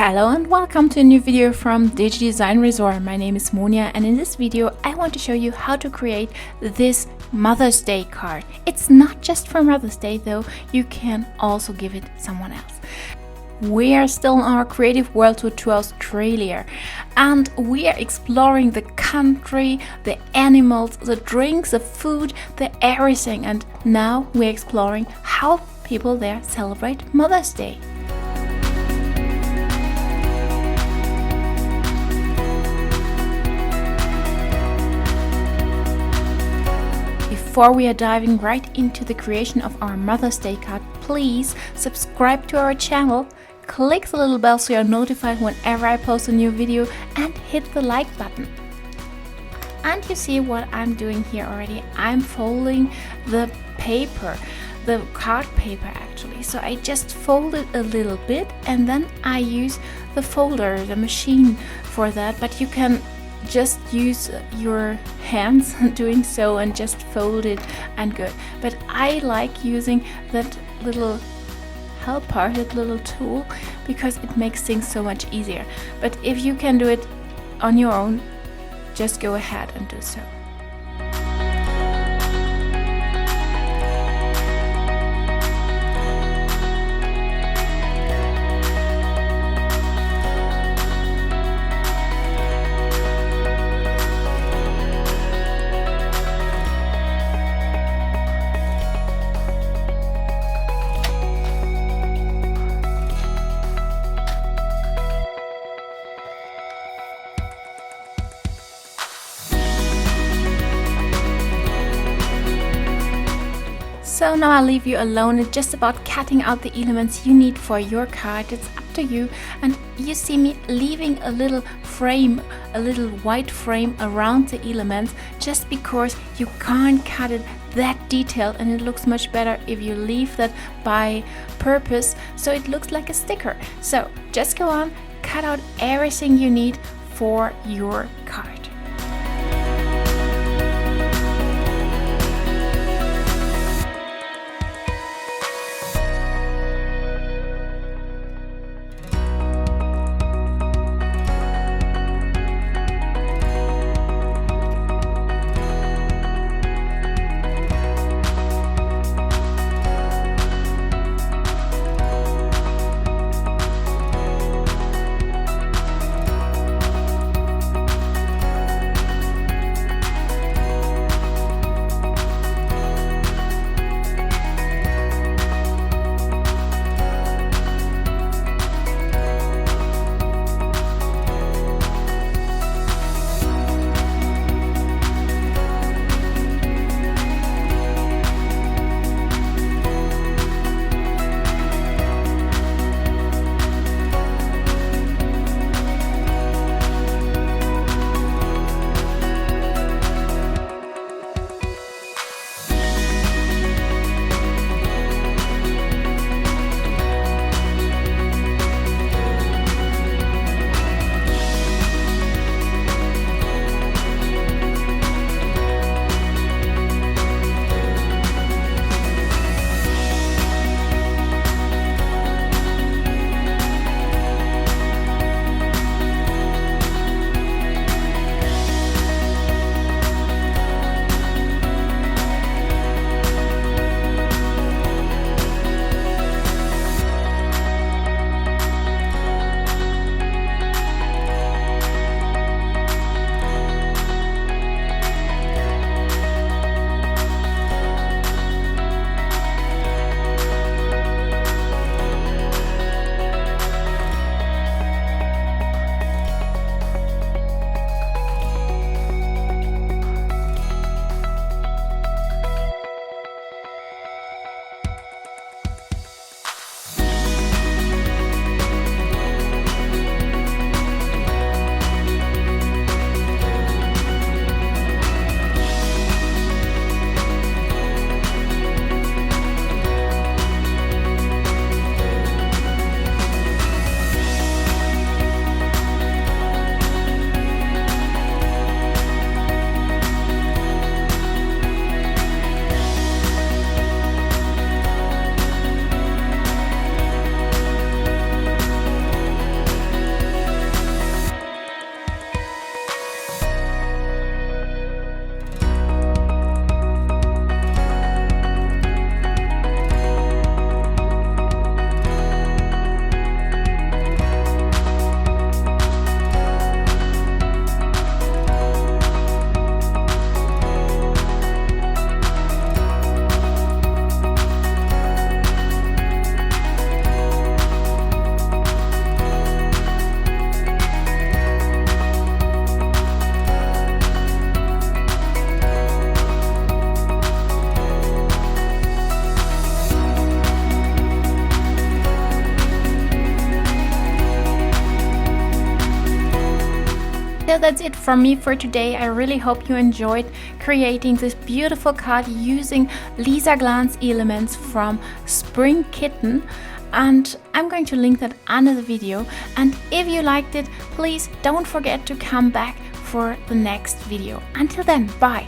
Hello and welcome to a new video from Digidesignresort. My name is Monia and in this video I want to show you how to create this Mother's Day card. It's not just for Mother's Day though, you can also give it someone else. We are still on our creative world tour to Australia and we are exploring the country, the animals, the drinks, the food, the everything, and now we're exploring how people there celebrate Mother's Day. Before we are diving right into the creation of our Mother's Day card, please subscribe to our channel, click the little bell so you're notified whenever I post a new video, and hit the like button. And you see what I'm doing here already. I'm folding the paper, the card paper actually. So I just fold it a little bit and then I use the folder, the machine for that, but you can just use your hands doing so and just fold it and good. But I like using that little helper, that little tool, because it makes things so much easier. But if you can do it on your own, just go ahead and do so. So now I'll leave you alone. It's just about cutting out the elements you need for your card. It's up to you. And you see me leaving a little frame, a little white frame around the elements, just because you can't cut it that detailed and it looks much better if you leave that by purpose so it looks like a sticker. So just go on, cut out everything you need for your card. So that's it from me for today. I really hope you enjoyed creating this beautiful card using Lisa Glance elements from Spring Kitten. And I'm going to link that under the video. And if you liked it, please don't forget to come back for the next video. Until then, bye!